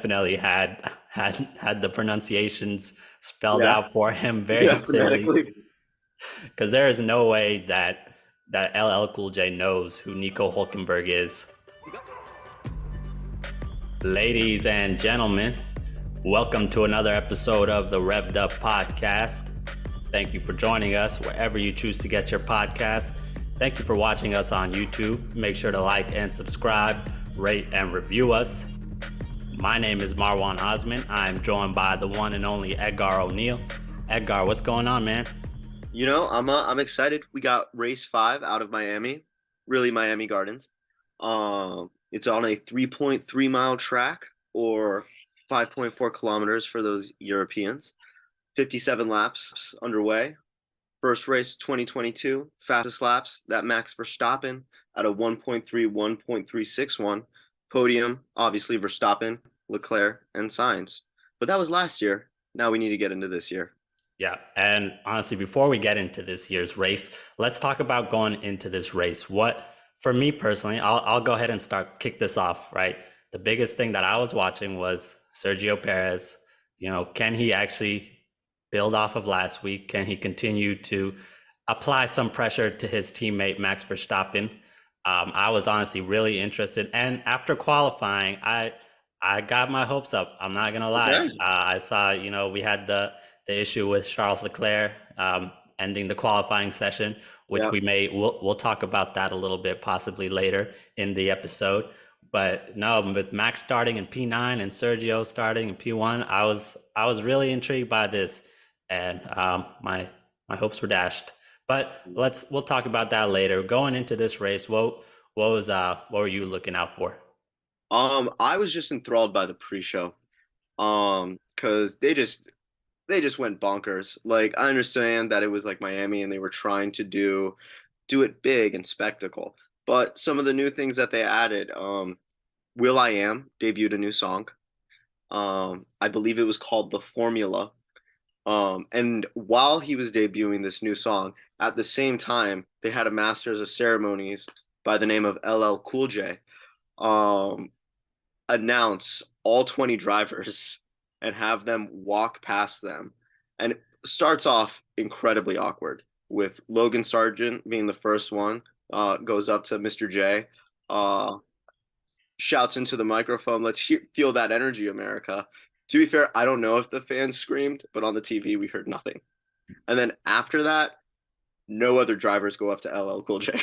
definitely had the pronunciations spelled Yeah, out for him very yeah, clearly, phonetically. because there is no way that LL Cool J knows who Nico Hulkenberg is. Ladies and gentlemen, welcome to another episode of the Revved Up Podcast. Thank you for joining us wherever you choose to get your podcast. Thank you for watching us on YouTube. Make sure to like and subscribe, rate and review us. My name is Marwan Osman. I'm joined by the one and only Edgar O'Neill. Edgar, what's going on, man? I'm excited. We got race 5 out of Miami, really Miami Gardens. It's on a 3.3 mile track or 5.4 kilometers for those Europeans. 57 laps underway. First race 2022, fastest laps. That Max Verstappen at a 1.3, 1.361. Podium, obviously Verstappen, Leclerc, and Sainz. But that was last year. Now we need to get into this year. Yeah, and honestly, before we get into this year's race, let's talk about going into this race. For me personally, I'll go ahead and kick this off, right? The biggest thing that I was watching was Sergio Perez. Can he actually build off of last week? Can he continue to apply some pressure to his teammate Max Verstappen? I was honestly really interested, and after qualifying, I got my hopes up. I'm not gonna lie. Okay. I saw, we had the issue with Charles Leclerc ending the qualifying session, which Yeah. we'll talk about that a little bit possibly later in the episode. But no, with Max starting in P9 and Sergio starting in P1, I was really intrigued by this, and my hopes were dashed. But we'll talk about that later. Going into this race, what were you looking out for? I was just enthralled by the pre-show. Because they just went bonkers. Like, I understand that it was like Miami and they were trying to do it big and spectacle. But some of the new things that they added, Will I Am debuted a new song. I believe it was called The Formula. And while he was debuting this new song, at the same time, they had a Masters of Ceremonies by the name of LL Cool J um, announce all 20 drivers and have them walk past them. And it starts off incredibly awkward with Logan Sargent being the first one, goes up to Mr. J, uh, shouts into the microphone, feel that energy, America. To be fair, I don't know if the fans screamed, but on the TV, we heard nothing. And then after that, no other drivers go up to LL Cool J,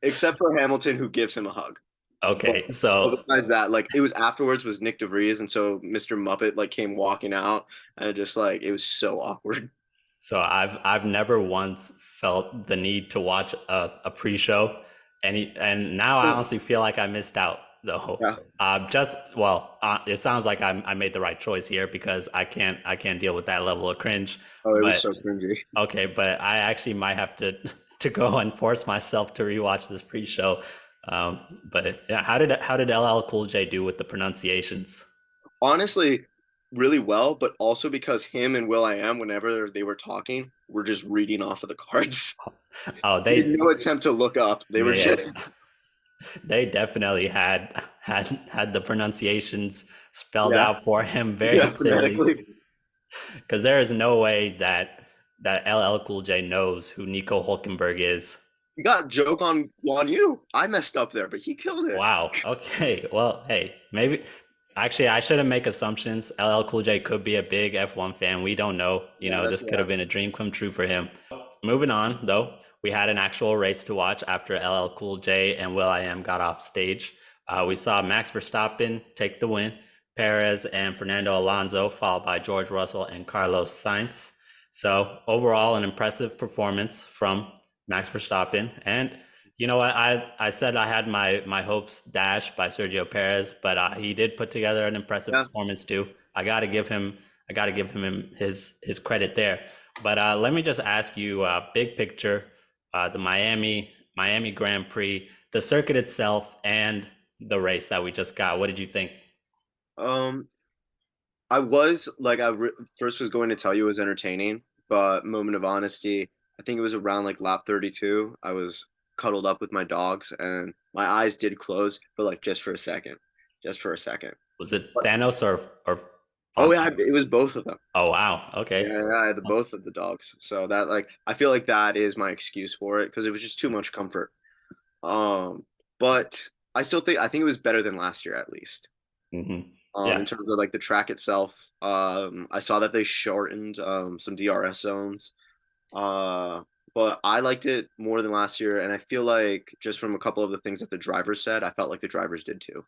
except for Hamilton, who gives him a hug. But, Okay, but so besides that, like, it was afterwards was Nick DeVries, and so Mr. Muppet like came walking out, and just like it was so awkward. So I've never once felt the need to watch a pre-show, and now I honestly feel like I missed out though. Yeah. It sounds like I made the right choice here because I can't deal with that level of cringe. Oh, it was But so cringy. okay, but I actually might have to to go and force myself to rewatch this pre-show. But yeah, how did LL Cool J do with the pronunciations? Honestly, really well, but also because him and Will I Am, whenever they were talking, were just reading off of the cards. Oh, They did no attempt to look up. They were yeah, just they definitely had the pronunciations spelled yeah, out for him very yeah, clearly, phonetically. because there is no way that LL Cool J knows who Nico Hulkenberg is. You got joke on you. I messed up there, but he killed it. Wow. Okay. Well, hey, maybe actually I shouldn't make assumptions. LL Cool J could be a big F1 fan. We don't know. Yeah, that's This could have been a dream come true for him. Moving on, though, we had an actual race to watch after LL Cool J and will.i.am got off stage. We saw Max Verstappen take the win, Perez and Fernando Alonso, followed by George Russell and Carlos Sainz. So overall, an impressive performance from Max Verstappen. And you know what? I said I had my hopes dashed by Sergio Perez, but he did put together an impressive yeah. performance too. I got to give him his credit there. But let me just ask you, big picture, the Miami Grand Prix, the circuit itself, and the race that we just got. What did you think? Um, I was like, first was going to tell you it was entertaining, but moment of honesty, I think it was around like lap 32. I was cuddled up with my dogs, and my eyes did close, but like just for a second. just for a second. Was it But Thanos or oh yeah, Fonzie? it was both of them. Oh wow. Okay. Yeah, I had the both of the dogs. So that like I feel like that is my excuse for it because it was just too much comfort. But I think it was better than last year at least. Hmm. Yeah. In terms of like the track itself, I saw that they shortened some DRS zones. Uh, but I liked it more than last year, and I feel like just from a couple of the things that the drivers said, I felt like the drivers did too.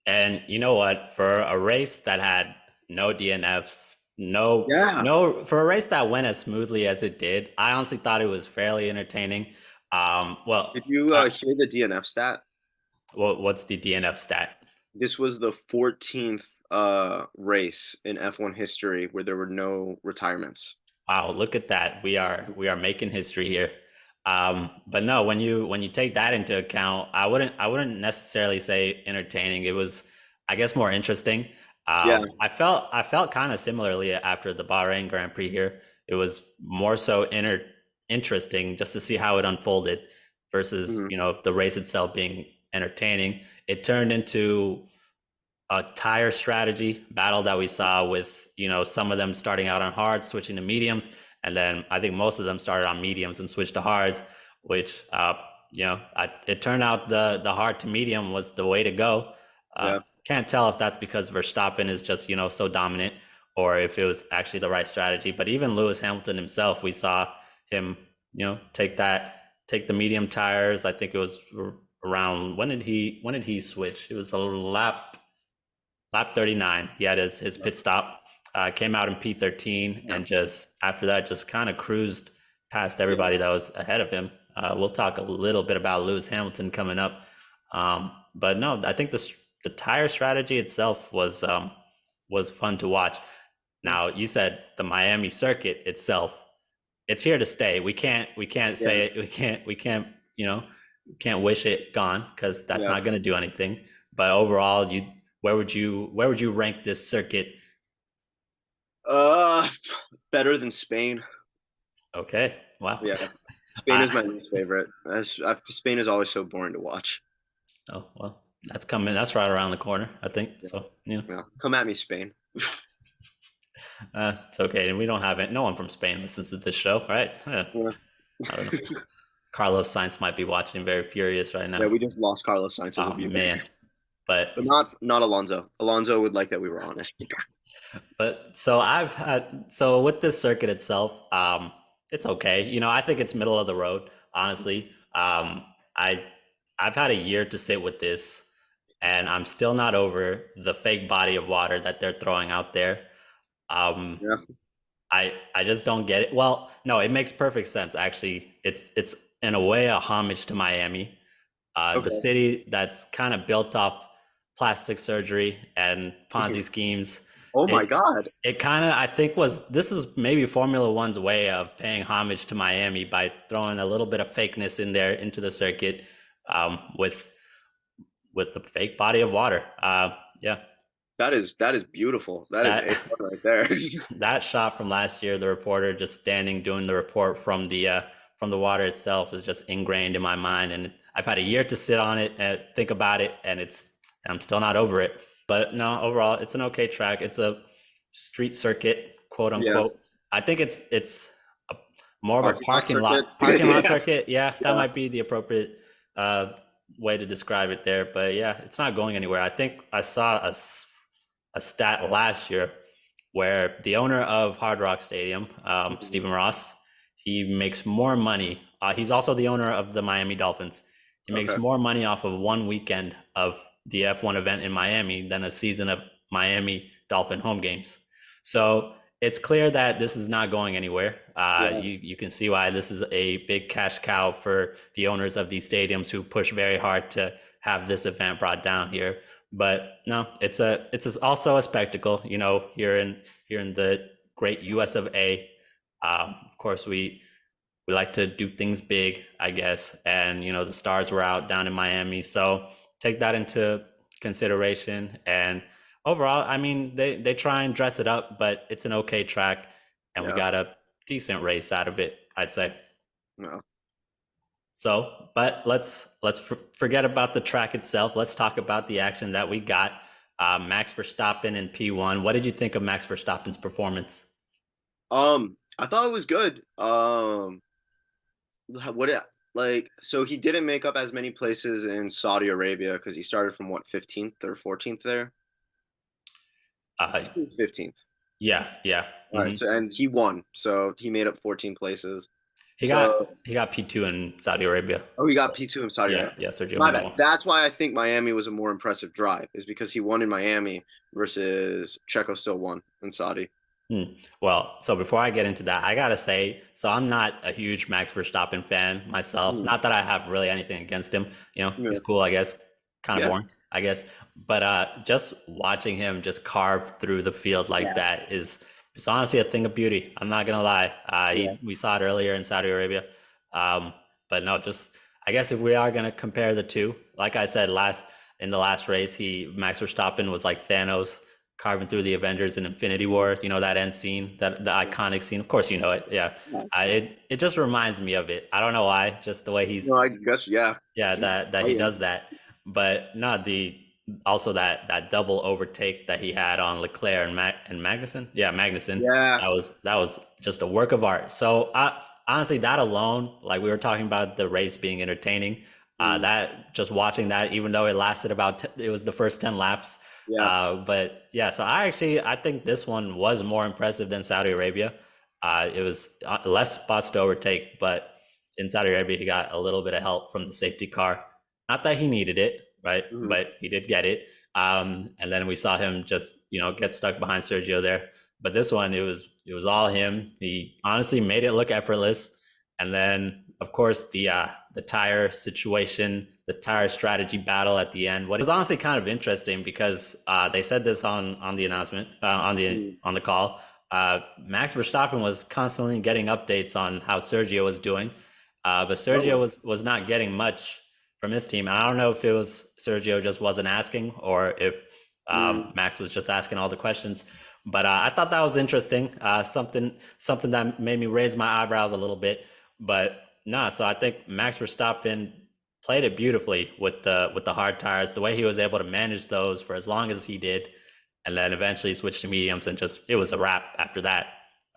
And you know what? For a race that had no DNFs, Yeah. for a race that went as smoothly as it did, I honestly thought it was fairly entertaining. Did you Uh, hear the DNF stat? what's the DNF stat? This was the 14th race in F1 history where there were no retirements. Wow, look at that. We are making history here. But no, when you take that into account, I wouldn't necessarily say entertaining. It was, I guess, more interesting. Yeah. I felt kind of similarly after the Bahrain Grand Prix here. It was more so interesting just to see how it unfolded versus, Mhm. the race itself being entertaining. It turned into a tire strategy battle that we saw with, some of them starting out on hards, switching to mediums, and then I think most of them started on mediums and switched to hards, which it turned out the hard to medium was the way to go. Yeah. Can't tell if that's because Verstappen is just, so dominant, or if it was actually the right strategy. But even Lewis Hamilton himself, we saw him, take the medium tires. I think it was around, when did he switch? It was a lap 39. He had his pit stop, came out in P13, Yeah. and just after that, just kind of cruised past Yeah. everybody that was ahead of him. We'll talk a little bit about Lewis Hamilton coming up. But no, I think the tire strategy itself was fun to watch. Now, you said the Miami circuit itself, it's here to stay. We can't Yeah. say it. We can't wish it gone, because that's Yeah. not going to do anything. But overall, where would you rank this circuit? Uh, better than Spain. Okay, wow. Yeah. Spain is I, my least favorite. Spain is always so boring to watch. oh well, that's coming. That's right around the corner, I think. Yeah. So Yeah. Come at me, Spain. it's okay. And we don't have it. No one from Spain listens to this show, right? Yeah, Yeah. I don't know. Carlos Sainz might be watching, very furious right Yeah, now. we just lost Carlos Sainz as a Oh viewer. man, but But not Alonso. Alonso would like that we were honest. so with this circuit itself, it's okay. I think it's middle of the road, honestly. I I've had a year to sit with this, and I'm still not over the fake body of water that they're throwing out there. Um, Yeah. I just don't get it. Well, no, it makes perfect sense actually. It's in a way a homage to Miami, the Okay. city that's kind of built off plastic surgery and Ponzi schemes. Oh my It God. it kind of, I think, this is maybe Formula One's way of paying homage to Miami by throwing a little bit of fakeness in there into the circuit, with the fake body of water. Yeah, That is beautiful. That is that A1 right there. that shot from last year, the reporter just standing doing the report from the water itself, is just ingrained in my mind, and I've had a year to sit on it and think about it, and I'm still not over it. But no, overall, it's an okay track. It's a street circuit, quote Yeah. unquote. I think it's a, more of a Parking lot parking circuit. lot parking lot Yeah. circuit. Yeah, that Yeah. might be the appropriate uh, way to describe it there. But yeah, it's not going anywhere. I think I saw a stat last year where the owner of Hard Rock Stadium, Mhm. Stephen Ross, he makes more money. He's also the owner of the Miami Dolphins. He makes Okay. more money off of one weekend of the F1 event in Miami than a season of Miami Dolphin home games. So it's clear that this is not going anywhere. Yeah. You can see why this is a big cash cow for the owners of these stadiums, who push very hard to have this event brought down here. But no, also a spectacle, here in the great US of A. Of course, we like to do things big, I guess, and the stars were out down in Miami, so take that into consideration. And overall, I mean, they try and dress it up, but it's an okay track, and we Yeah. got a decent race out of it, I'd say. No. But let's forget about the track itself. Let's talk about the action that we got. Max Verstappen in P1. What did you think of Max Verstappen's performance? I thought it was good. What it like? So he didn't make up as many places in Saudi Arabia because he started from what 15th or 14th there. Uh, 15th. yeah. All right. So and he won. So he made up 14 places. He So got P2 in Saudi Arabia. oh, he got P2 in Saudi Arabia. Yeah, Sergio My Honda bad. won. That's why I think Miami was a more impressive drive, is because he won in Miami versus Checo still won in Saudi. Well, so before I get into that, I gotta say, so I'm not a huge Max Verstappen fan myself. Not that I have really anything against him. Yeah. He's cool, I guess. Kind of Yeah. boring, I guess. But just watching him just carve through the field like that is it's honestly a thing of beauty. I'm not gonna lie. We saw it earlier in Saudi Arabia. But no, just I guess if we are gonna compare the two, like I said in the last race, Max Verstappen was like Thanos carving through the Avengers in Infinity War. You know that end scene, that the iconic scene. Of course, you know it. Yeah, it just reminds me of it. I don't know why. Just the way he's No, I guess yeah. that he does that. But not the also that double overtake that he had on Leclerc and Magnussen. Yeah, Magnussen. Yeah. That was just a work of art. So honestly, that alone, like we were talking about the race being entertaining. That just watching that, even though it lasted it was the first 10 laps. Yeah. But yeah, so I think this one was more impressive than Saudi Arabia. It was less spots to overtake, but in Saudi Arabia, he got a little bit of help from the safety car. Not that he needed it, right? But he did get it. And then we saw him just, get stuck behind Sergio there. But this one, it was all him. He honestly made it look effortless. And then, of course, the tire situation, the tire strategy battle at the end. What was honestly kind of interesting because they said this on the announcement on the call. Max Verstappen was constantly getting updates on how Sergio was doing, but Sergio was not getting much from his team. And I don't know if it was Sergio just wasn't asking or if Max was just asking all the questions. But I thought that was interesting. Something that made me raise my eyebrows a little bit. But no, so I think Max Verstappen played it beautifully with the hard tires. The way he was able to manage those for as long as he did, and then eventually switched to mediums, and just it was a wrap after that.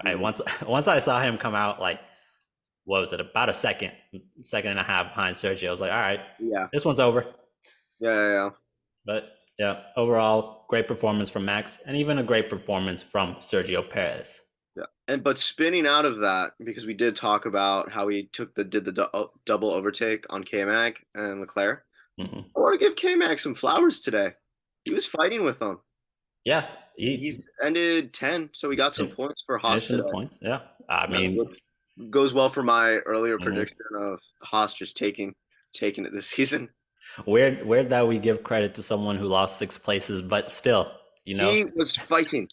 Right, once I saw him come out, like what was it, about a second and a half behind Sergio, I was like, all right, this one's over. Yeah. But yeah, overall, great performance from Max, and even a great performance from Sergio Perez. Yeah, but spinning out of that, because we did talk about how he did the double overtake on K-Mag and Leclerc. I want to give K-Mag some flowers today. He was fighting with them. Yeah, he ended 10, so we got some points for Haas today. The points, yeah. I mean, goes well for my earlier prediction of Haas just taking it this season. Weird that we give credit to someone who lost 6 places, but still, he was fighting.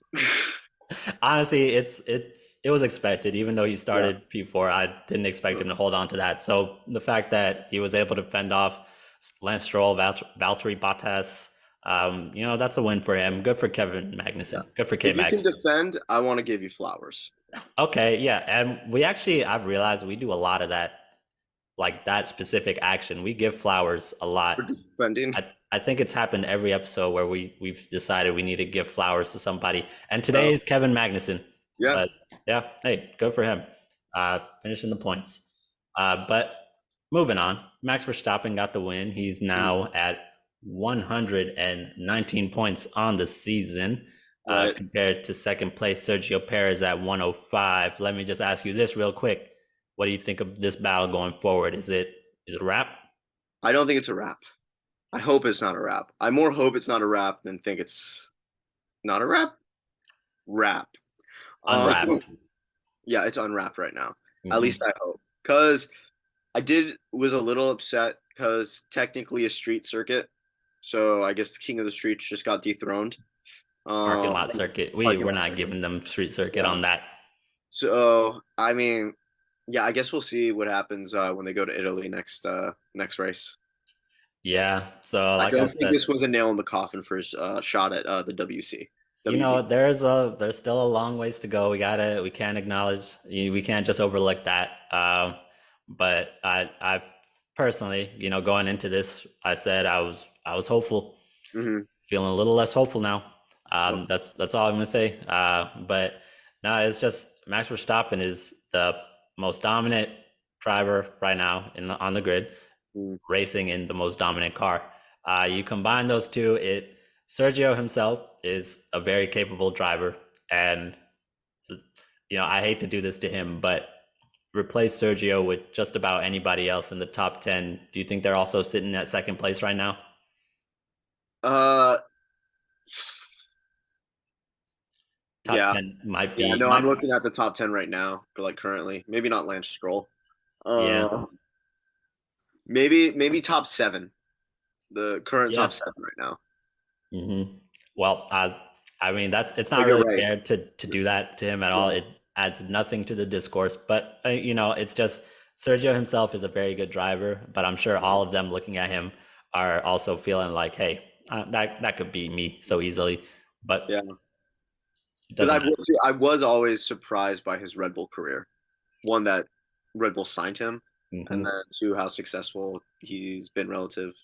Honestly, it was expected. Even though he started P4, I didn't expect him to hold on to that. So the fact that he was able to fend off Lance Stroll, Valtteri Bottas, that's a win for him. Good for Kevin Magnussen. Good for K-Mag. If you can defend, I want to give you flowers. Okay, yeah, and I've realized we do a lot of that, like that specific action. We give flowers a lot. For defending. I think it's happened every episode where we've decided we need to give flowers to somebody. And today is Kevin Magnussen. Yeah. But yeah, hey, good for him. Finishing the points. But moving on, Max Verstappen got the win. He's now at 119 points on the season, compared to second place Sergio Perez at 105. Let me just ask you this real quick. What do you think of this battle going forward? Is it a wrap? I don't think it's a wrap. I hope it's not a wrap. I more hope it's not a wrap than think it's not a wrap. Unwrapped. Yeah, it's unwrapped right now. At least I hope. Because was a little upset because technically a street circuit. So I guess the king of the streets just got dethroned. Parking lot circuit. We're not giving them street circuit on that. So, I mean, yeah, I guess we'll see what happens when they go to Italy next race. Yeah, so like I think this was a nail in the coffin for his shot at the WC. There's still a long ways to go. We can't just overlook that. But I personally, going into this, I said I was hopeful, Hmm. feeling a little less hopeful now. Yep. That's all I'm gonna say. But no, it's just Max Verstappen is the most dominant driver right now on the grid, Mm. racing in the most dominant car. You combine those two, Sergio himself is a very capable driver, and I hate to do this to him, but replace Sergio with just about anybody else in the top 10. Do you think they're also sitting at second place right now? Uh, Top yeah, 10 might yeah. be No, I'm might looking at the top 10 right now, like currently. Maybe not Lance Stroll. Yeah. Maybe top seven. The current Yeah. top seven right now. hmm Well, I mean it's But not you're really right. fair to do that to him at all. Yeah. It adds nothing to the discourse. But it's just Sergio himself is a very good driver, but I'm sure all of them looking at him are also feeling like, hey, that could be me so easily, but Yeah. it Because doesn't matter. I was always surprised by his Red Bull career. One, that Red Bull signed him, and hmm then two, how successful he's been relative.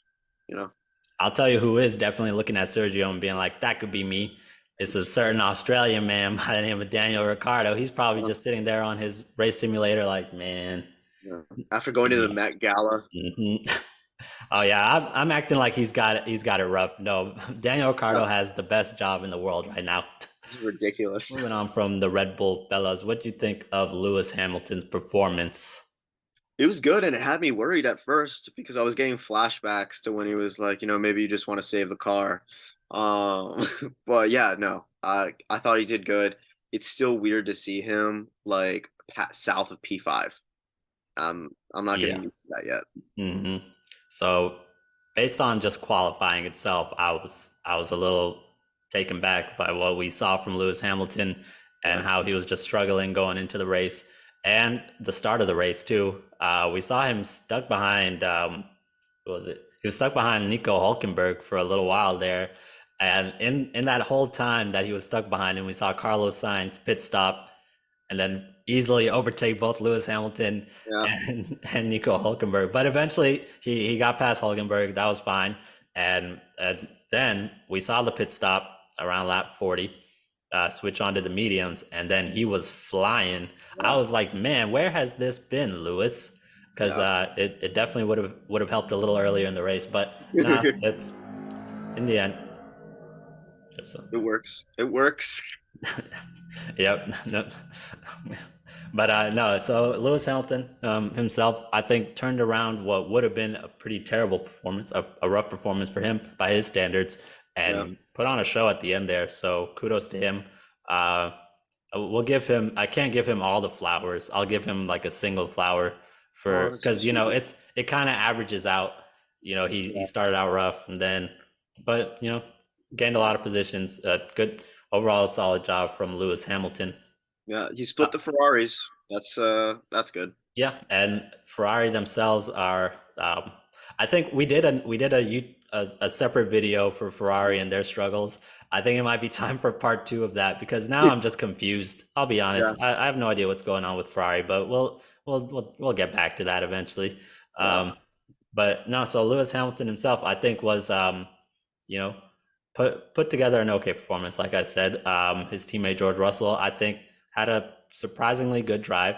You know. I'll tell you who is definitely looking at Sergio and being like, that could be me. It's a certain Australian man by the name of Daniel Ricciardo. He's probably Yeah. just sitting there on his race simulator, like, man, Yeah. After going to you the know. Met Gala. hmm Oh yeah, I'm acting like he's got it rough. No, Daniel Yeah, Ricciardo has the best job in the world right now. this is ridiculous. Moving on from the Red Bull fellas, what do you think of Lewis Hamilton's performance? It was good, and it had me worried at first because I was getting flashbacks to when he was like, maybe you just want to save the car. Um, but yeah, no, I thought he did good. It's still weird to see him like south of P5. I'm not Yeah. getting used to that yet. hmm So, based on just qualifying itself, I was a little taken back by what we saw from Lewis Hamilton and Yeah, how he was just struggling going into the race and the start of the race too. We saw him stuck behind. What was it? He was stuck behind Nico Hulkenberg for a little while there, and in that whole time that he was stuck behind him, we saw Carlos Sainz pit stop and then easily overtake both Lewis Hamilton yeah, and Nico Hulkenberg. But eventually he got past Hulkenberg. That was fine. And then we saw the pit stop around lap 40, switch onto the mediums, and then he was flying. I yeah, was like, man, where has this been, Lewis? Because yeah. it definitely would have helped a little earlier in the race. But nah, it's in the end. So. It works. It works. Yep. No. But no, so Lewis Hamilton himself, I think, turned around what would have been a pretty terrible performance, a rough performance for him by his standards, Yeah. and put on a show at the end there. So kudos to him. Uh, we'll give him. I can't give him all the flowers. I'll give him like a single flower Oh, for that's so because sweet. it kind of averages out. He Yeah. started out rough and then, but gained a lot of positions. Good overall, solid job from Lewis Hamilton. Yeah. He Uh, split the Ferraris. That's good. yeah, and Ferrari themselves are. I think we did a separate video for Ferrari and their struggles. I think it might be time for part two of that because now I'm just confused. I'll be Yeah. honest. I have no idea what's going on with Ferrari, but we'll get back to that eventually. Yeah. Um, but no, so Lewis Hamilton himself, I think, was you know, put together an okay performance. Like I said, his teammate George Russell, I think, had a surprisingly good drive.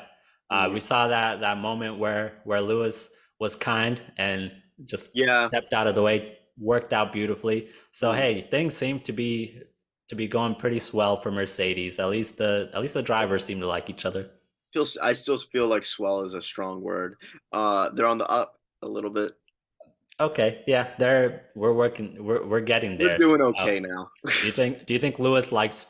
Mhm. We saw that moment where Lewis was kind and just Yeah. stepped out of the way, worked out beautifully. So Mhm. hey, things seem to be going pretty swell for Mercedes. At least the drivers seem to like each other. I still feel like swell is a strong word. They're on the up a little bit. Okay, yeah, we're getting They're there. doing Uh, okay now. do you think Lewis likes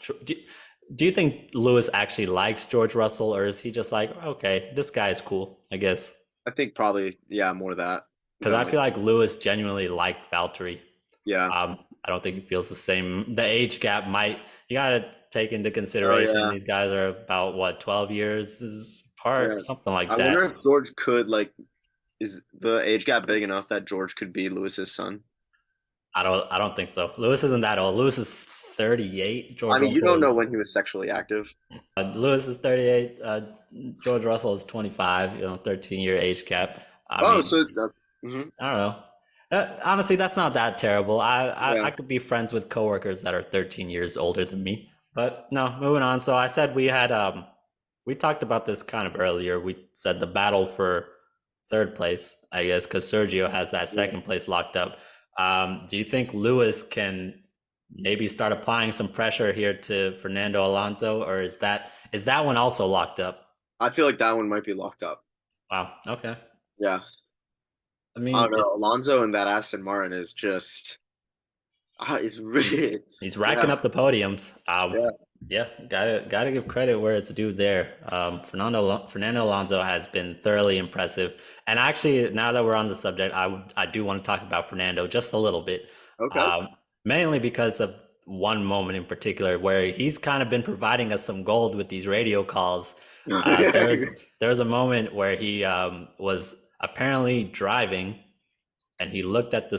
do you think Lewis actually likes George Russell, or is he just like, okay, this guy is cool, I guess? I think probably, yeah, more that Because than I like, feel like Lewis genuinely liked Valtteri. yeah. I don't think he feels the same. The age gap might, you got to take into Oh consideration yeah, these guys are about what, 12 years yeah. apart, something like I that. wonder if George could like, is the age gap big enough that George could be Lewis's son? I don't think so. Lewis isn't that old. Lewis is 38. I George mean, you Russell don't know is when he was sexually active. Lewis is 38. George Russell is 25. 13-year age gap. I Oh, mean, so Hmm. I don't know. Honestly, that's not that terrible. I Yeah. could be friends with coworkers that are 13 years older than me. But no, moving on. So I said we had we talked about this kind of earlier. We said the battle for third place, I guess, because Sergio has that Yeah. second place locked up. Do you think Lewis can maybe start applying some pressure here to Fernando Alonso, or is that one also locked up? I feel like that one might be locked up. Wow. Okay. Yeah. I I mean, don't know. Alonso and that Aston Martin is just, it's really, he's yeah, racking up the podiums. yeah. Yeah, gotta give credit where it's due there. Fernando Alonso has been thoroughly impressive, and actually, now that we're on the subject, I do want to talk about Fernando just a little bit, Okay. um, mainly because of one moment in particular where he's kind of been providing us some gold with these radio calls. There was a moment where he was apparently driving and he looked at one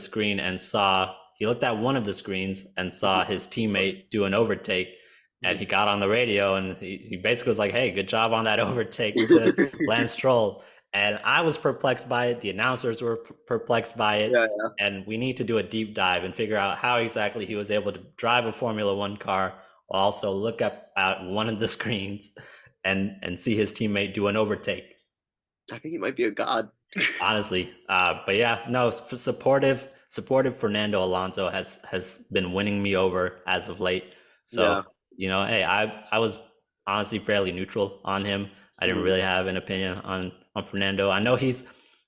of the screens and saw his teammate do an overtake, and he got on the radio and he basically was like, hey, good job on that overtake to Lance Stroll. And I was perplexed by it, the announcers were perplexed by it, Yeah, and we need to do a deep dive and figure out how exactly he was able to drive a Formula One car while also look up at one of the screens and see his teammate do an overtake. I think he might be a god. Honestly. But yeah, no, supportive Fernando Alonso has been winning me over as of late. Yeah. So, hey, I was honestly fairly neutral on him. I didn't Mhm. really have an opinion on Fernando. I know he's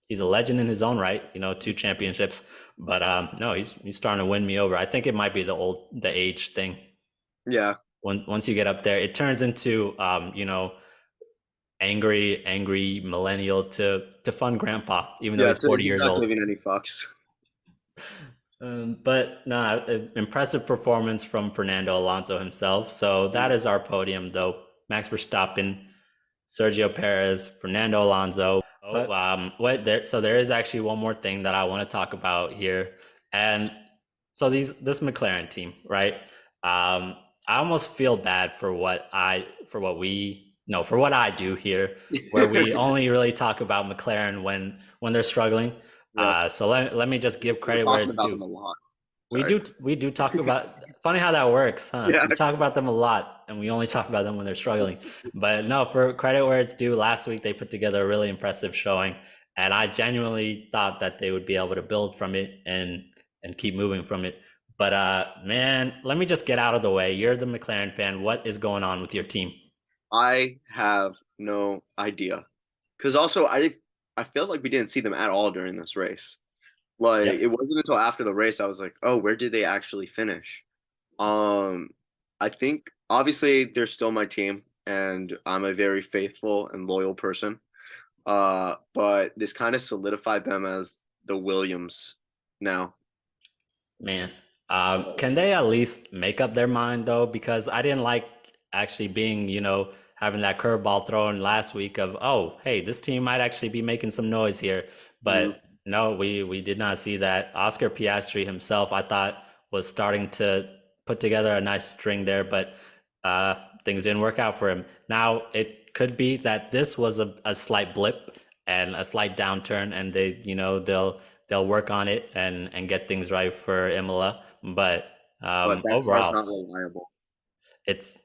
a legend in his own right, 2 championships, but no, he's starting to win me over. I think it might be the age thing. Yeah. Once you get up there, it turns into angry millennial to fun grandpa, even though Yeah. he's So 40 he's years not old. giving any fucks. But no, impressive performance from Fernando Alonso himself. So that is our podium, though. Max Verstappen, Sergio Perez, Fernando Alonso. But so there is actually one more thing that I want to talk about here, and so this McLaren team, right? I almost feel bad for what I do here, where we only really talk about McLaren when they're struggling. Yeah. So let me just give We're credit where talking it's about due. them a lot. We Sorry. do talk about funny how that works, huh? Yeah. We talk about them a lot and we only talk about them when they're struggling. But no, for credit where it's due, last week they put together a really impressive showing and I genuinely thought that they would be able to build from it and keep moving from it. But man, let me just get out of the way. You're the McLaren fan. What is going on with your team? I have no idea. Because also, I felt like we didn't see them at all during this race. Like Yep. it wasn't until after the race I was like, oh, where did they actually finish? Um, I think obviously they're still my team, and I'm a very faithful and loyal person. But this kind of solidified them as the Williams now. Man, can they at least make up their mind though? Because I didn't like actually being, having that curveball thrown last week of, oh, hey, this team might actually be making some noise here. Mhm. But no, we did not see that. Oscar Piastri himself, I thought, was starting to put together a nice string there, but things didn't work out for him. Now it could be that this was a slight blip and a slight downturn, and they'll work on it and get things right for Imola. But But that car's overall, not reliable. it's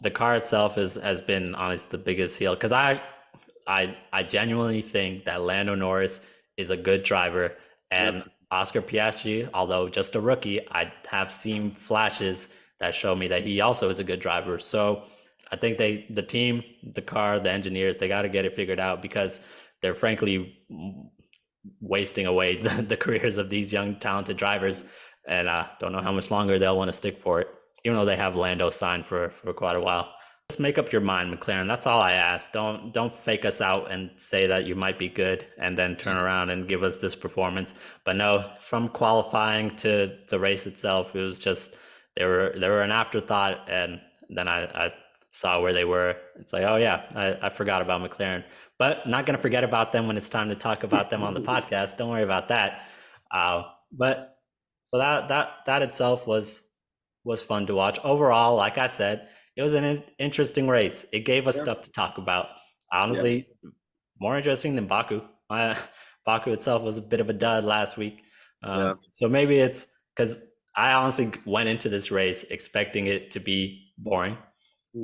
the car itself has been honestly the biggest heel because I genuinely think that Lando Norris is a good driver Yep. and Oscar Piastri, although just a rookie, I have seen flashes that show me that he also is a good driver. So I think the team, the car, the engineers, they got to get it figured out because they're frankly wasting away the careers of these young talented drivers, and don't know how much longer they'll want to stick for it, even though they have Lando signed for quite a while. Just make up your mind, McLaren. That's all I ask. Don't fake us out and say that you might be good and then turn around and give us this performance. But no, from qualifying to the race itself, it was just they were an afterthought. And then I saw where they were. It's like, oh yeah, I forgot about McLaren, but not gonna forget about them when it's time to talk about them on the podcast. Don't worry about that. But so that itself was fun to watch. Overall, like I said, it was an interesting race. It gave us Yeah. stuff to talk about. Yeah. Honestly, more interesting than Baku. Baku itself was a bit of a dud last week. Yeah. So maybe it's because I honestly went into this race expecting it to be boring,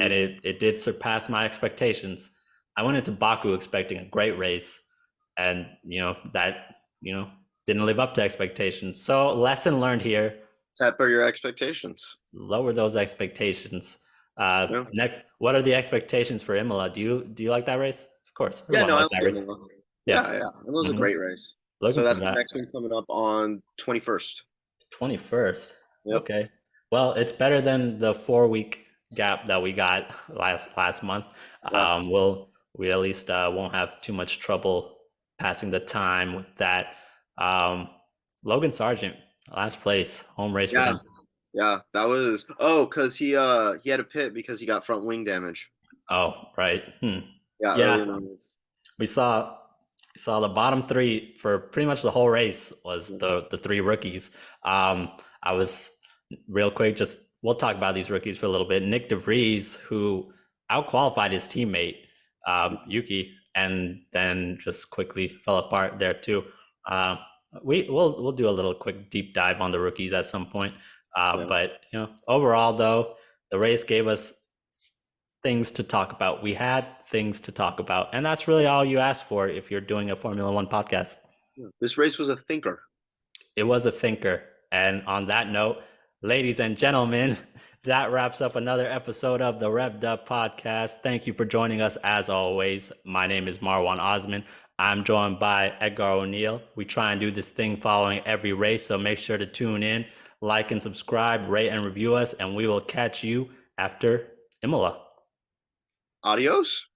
and Mm. it did surpass my expectations. I went into Baku expecting a great race, and that didn't live up to expectations. So lesson learned here: Temper your expectations. lower those expectations. Yeah. Next, what are the expectations for Imola? Do you like that race? Of course, Yeah, everyone no, I likes that like race. Imola. Yeah. Yeah, yeah. It was a hmm great race. Looking So for that's the that. next one coming up on 21st. 21st. Yep. Okay. Well, it's better than the 4 week gap that we got last month. Yeah. We at least won't have too much trouble passing the time with that. Um, Logan Sargent, last place, home race for Yeah. him. Yeah. That was because he had a pit because he got front wing damage. Oh, right. Yeah, early Yeah, in the race. we saw the bottom three for pretty much the whole race was the three rookies. I was real quick, just we'll talk about these rookies for a little bit. Nick DeVries, who outqualified his teammate Yuki, and then just quickly fell apart there too. Um, we'll do a little quick deep dive on the rookies at some point. Yeah. But overall though, the race gave us things to talk about. We had things to talk about, and that's really all you ask for if you're doing a Formula One podcast. Yeah. This race was a thinker. It was a thinker. And on that note, ladies and gentlemen, that wraps up another episode of the Revved Up Podcast. Thank you for joining us as always. My name is Marwan Osman. I'm joined by Edgar O'Neill. We try and do this thing following every race, so make sure to tune in, like and subscribe, rate and review us, and we will catch you after Imola. Adios.